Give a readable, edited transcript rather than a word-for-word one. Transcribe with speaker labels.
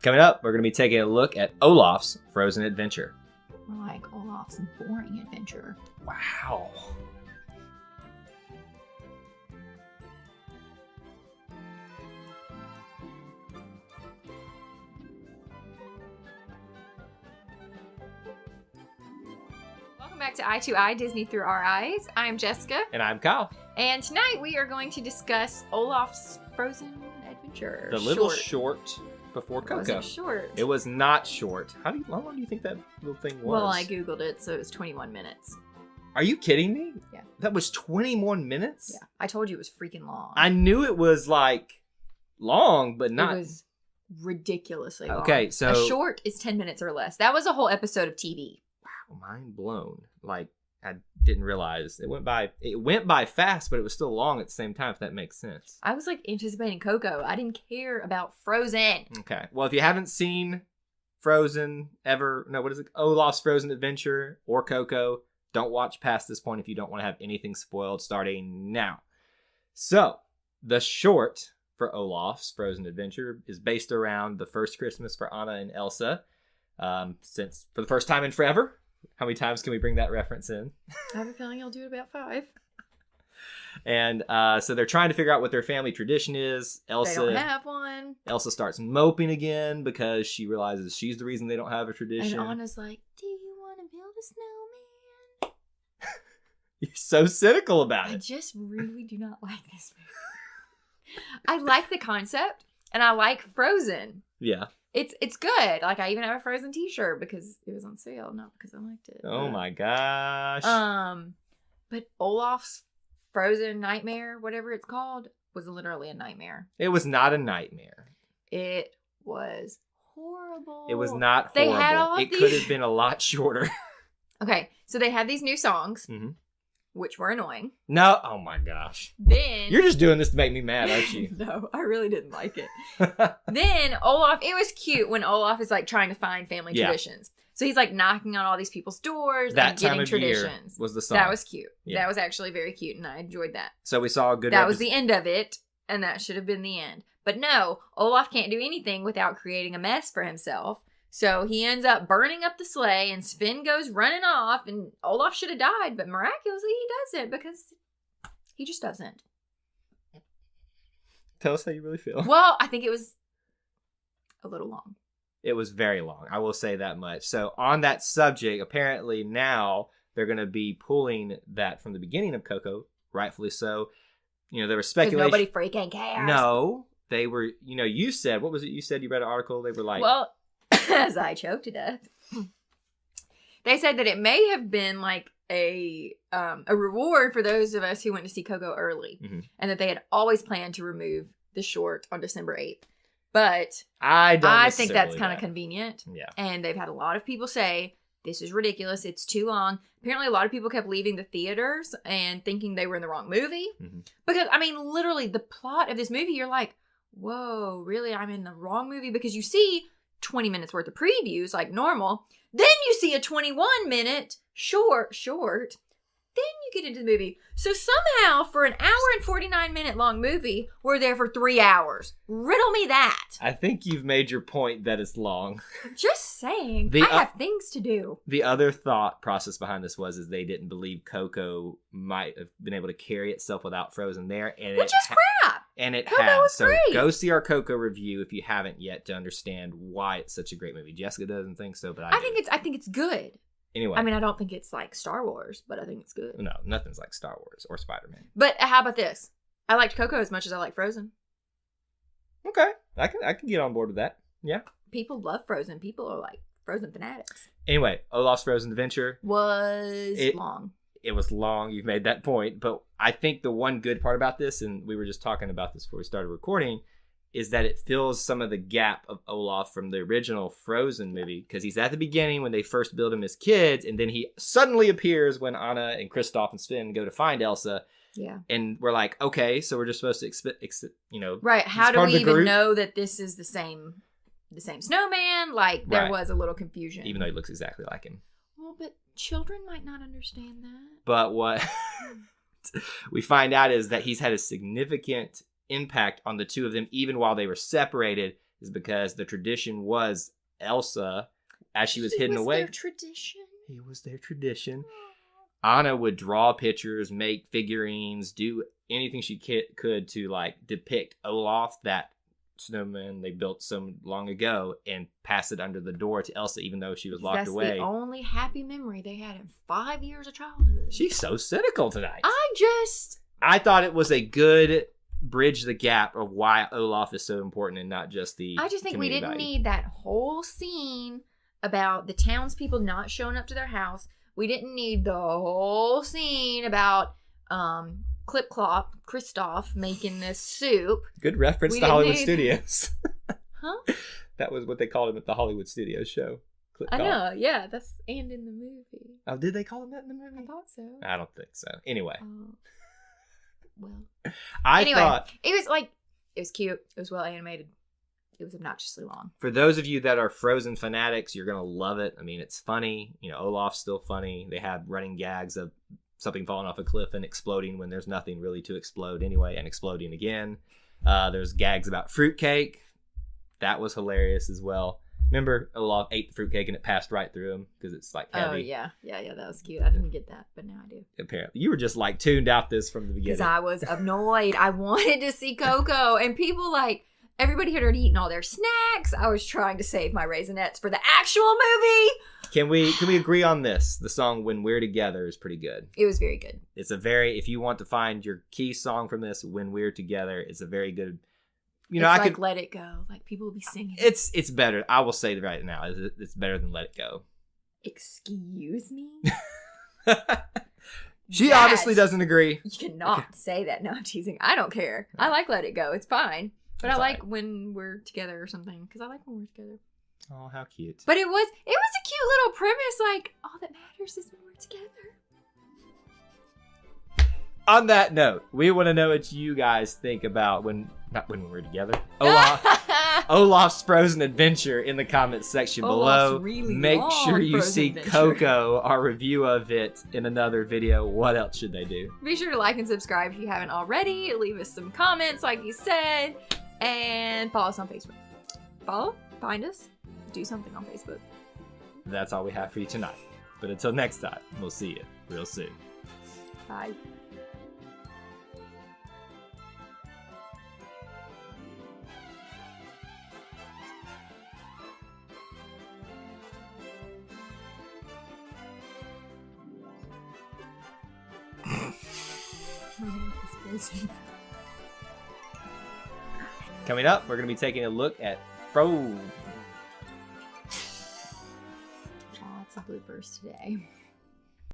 Speaker 1: Coming up, we're going to be taking a look at Olaf's Frozen Adventure.
Speaker 2: Like Olaf's boring adventure.
Speaker 1: Wow.
Speaker 2: Welcome back to Eye to Eye, Disney Through Our Eyes. I'm Jessica.
Speaker 1: And I'm Kyle.
Speaker 2: And tonight we are going to discuss Olaf's Frozen Adventure.
Speaker 1: The little short before Coco.
Speaker 2: It wasn't short.
Speaker 1: It was not short. How long do you think that little thing was?
Speaker 2: Well, I Googled it, so it was 21 minutes.
Speaker 1: Are you kidding me?
Speaker 2: Yeah.
Speaker 1: That was 21 minutes?
Speaker 2: Yeah. I told you it was freaking long.
Speaker 1: I knew it was, like, long, but not...
Speaker 2: It was ridiculously long.
Speaker 1: Okay, so...
Speaker 2: A short is 10 minutes or less. That was a whole episode of TV.
Speaker 1: Wow, mind blown. Like, I didn't realize. It went by fast, but it was still long at the same time, if that makes sense.
Speaker 2: I was, like, anticipating Coco. I didn't care about Frozen.
Speaker 1: Okay. Well, if you haven't seen Frozen ever... No, what is it? Olaf's Frozen Adventure or Coco... Don't watch past this point if you don't want to have anything spoiled starting now. So, the short for Olaf's Frozen Adventure is based around the first Christmas for Anna and Elsa. Since for the first time in forever. How many times can we bring that reference in?
Speaker 2: I have a feeling I'll do it about 5.
Speaker 1: And so they're trying to figure out what their family tradition is. Elsa,
Speaker 2: they don't have one.
Speaker 1: Elsa starts moping again because she realizes she's the reason they don't have a tradition.
Speaker 2: And Anna's like, do you want to build a snowman?
Speaker 1: You're so cynical about it.
Speaker 2: I just really do not like this movie. I like the concept, and I like Frozen.
Speaker 1: Yeah.
Speaker 2: It's good. Like, I even have a Frozen t-shirt because it was on sale, not because I liked it.
Speaker 1: Oh my gosh.
Speaker 2: But Olaf's Frozen Nightmare, whatever it's called, was literally a nightmare.
Speaker 1: It was not a nightmare.
Speaker 2: It was horrible.
Speaker 1: It was not horrible.
Speaker 2: They had all of
Speaker 1: it
Speaker 2: these...
Speaker 1: could have been a lot shorter.
Speaker 2: Okay, so they had these new songs.
Speaker 1: Mm-hmm.
Speaker 2: Which were annoying.
Speaker 1: No, oh my gosh.
Speaker 2: Then...
Speaker 1: You're just doing this to make me mad, aren't you?
Speaker 2: No, I really didn't like it. Then Olaf, it was cute when Olaf is like trying to find family traditions. So he's like knocking on all these people's doors and getting traditions.
Speaker 1: Was the song.
Speaker 2: That was cute.
Speaker 1: Yeah.
Speaker 2: That was actually very cute and I enjoyed that.
Speaker 1: So we saw a good...
Speaker 2: That was the end of it and that should have been the end. But no, Olaf can't do anything without creating a mess for himself. So he ends up burning up the sleigh and Sven goes running off and Olaf should have died, but miraculously he doesn't because he just doesn't.
Speaker 1: Tell us how you really feel.
Speaker 2: Well, I think it was a little long.
Speaker 1: It was very long. I will say that much. So on that subject, apparently now they're going to be pulling that from the beginning of Coco, rightfully so. You know, there was speculation.
Speaker 2: Because nobody freaking cares.
Speaker 1: No, they were, you know, you said, what was it you said? You read an article. They were like...
Speaker 2: Well... as I choked to death. They said that it may have been like a reward for those of us who went to see Coco early, and that they had always planned to remove the short on December 8th. But I think that's kind of convenient.
Speaker 1: Yeah.
Speaker 2: And they've had a lot of people say, this is ridiculous. It's too long. Apparently, a lot of people kept leaving the theaters and thinking they were in the wrong movie. Mm-hmm. Because, I mean, literally, the plot of this movie, you're like, whoa, really? I'm in the wrong movie? Because you see 20 minutes worth of previews like normal. Then you see a 21-minute short. Then you get into the movie. So somehow, for an hour and 49-minute long movie, we're there for 3 hours. Riddle me that.
Speaker 1: I think you've made your point that it's long.
Speaker 2: Just saying. I have things to do.
Speaker 1: The other thought process behind this was they didn't believe Coco might have been able to carry itself without Frozen there. And
Speaker 2: which is crap.
Speaker 1: And it
Speaker 2: Coco
Speaker 1: has.
Speaker 2: was
Speaker 1: So
Speaker 2: great.
Speaker 1: go see our Coco review if you haven't yet to understand why it's such a great movie. Jessica doesn't think so, but I
Speaker 2: think it's good.
Speaker 1: Anyway.
Speaker 2: I mean, I don't think it's like Star Wars, but I think it's good.
Speaker 1: No, nothing's like Star Wars or Spider-Man.
Speaker 2: But how about this? I liked Coco as much as I like Frozen.
Speaker 1: Okay. I can get on board with that. Yeah.
Speaker 2: People love Frozen. People are like Frozen fanatics.
Speaker 1: Anyway, Olaf's Frozen Adventure
Speaker 2: was long.
Speaker 1: It was long. You've made that point. But I think the one good part about this, and we were just talking about this before we started recording, is that it fills some of the gap of Olaf from the original Frozen movie. Because he's at the beginning when they first build him as kids, and then he suddenly appears when Anna and Kristoff and Sven go to find Elsa.
Speaker 2: Yeah.
Speaker 1: And we're like, okay, so we're just supposed to
Speaker 2: right. How do we even know that this is the same snowman? Like, there was a little confusion.
Speaker 1: Even though he looks exactly like him.
Speaker 2: Well, but children might not understand that.
Speaker 1: But what we find out is that he's had a significant impact on the two of them, even while they were separated, is because the tradition was Elsa, as she was hidden away.
Speaker 2: Their tradition.
Speaker 1: He was their tradition. Anna would draw pictures, make figurines, do anything she could to like depict Olaf, that snowman they built so long ago, and pass it under the door to Elsa, even though she was locked away.
Speaker 2: That's the only happy memory they had in 5 years of childhood.
Speaker 1: She's so cynical tonight.
Speaker 2: I
Speaker 1: thought it was a good bridge the gap of why Olaf is so important and not just the
Speaker 2: I just think we didn't need that whole scene about the townspeople not showing up to their house. We didn't need the whole scene about Clip Clop, Kristoff making this soup.
Speaker 1: Good reference to Hollywood Studios.
Speaker 2: Huh?
Speaker 1: That was what they called him at the Hollywood Studios show. Clip
Speaker 2: I
Speaker 1: Clop.
Speaker 2: know, yeah, that's and in the movie.
Speaker 1: Oh, did they call him that in the movie?
Speaker 2: I thought so.
Speaker 1: I don't think so. Anyway.
Speaker 2: Well.
Speaker 1: I thought
Speaker 2: it was cute. It was well animated. It was obnoxiously long.
Speaker 1: For those of you that are Frozen fanatics, you're going to love it. I mean, it's funny. You know, Olaf's still funny. They have running gags of something falling off a cliff and exploding when there's nothing really to explode anyway, and exploding again. There's gags about fruitcake. That was hilarious as well. Remember, Olaf ate the fruitcake and it passed right through him because it's like heavy.
Speaker 2: Oh, yeah. Yeah, that was cute. I didn't get that, but now I do.
Speaker 1: Apparently. You were just like tuned out this from the beginning.
Speaker 2: Because I was annoyed. I wanted to see Coco, and people like, everybody had already eaten all their snacks. I was trying to save my Raisinets for the actual movie.
Speaker 1: Can we agree on this? The song When We're Together is pretty good.
Speaker 2: It was very good.
Speaker 1: It's if you want to find your key song from this, When We're Together, it's a very good,
Speaker 2: it's Let It Go. Like, people will be singing.
Speaker 1: It's better. I will say right now, it's better than Let It Go.
Speaker 2: Excuse me?
Speaker 1: She obviously doesn't agree.
Speaker 2: You cannot say that. No, I'm teasing. I don't care. I like Let It Go. It's fine. But I like When We're Together or something, because I like When We're Together.
Speaker 1: Oh, how cute.
Speaker 2: But it was a cute little premise, like, all that matters is when we're together.
Speaker 1: On that note, we want to know what you guys think about not when we're together. Olaf's Frozen Adventure in the comments section below.
Speaker 2: Really
Speaker 1: Make sure you
Speaker 2: Frozen
Speaker 1: see
Speaker 2: Adventure.
Speaker 1: Coco, our review of it, in another video. What else should they do?
Speaker 2: Be sure to like and subscribe if you haven't already. Leave us some comments, like you said. And follow us on Facebook. Find us, do something on Facebook.
Speaker 1: That's all we have for you tonight. But until next time, we'll see you real soon.
Speaker 2: Bye.
Speaker 1: Coming up, we're going to be taking a look at
Speaker 2: Lots of bloopers today.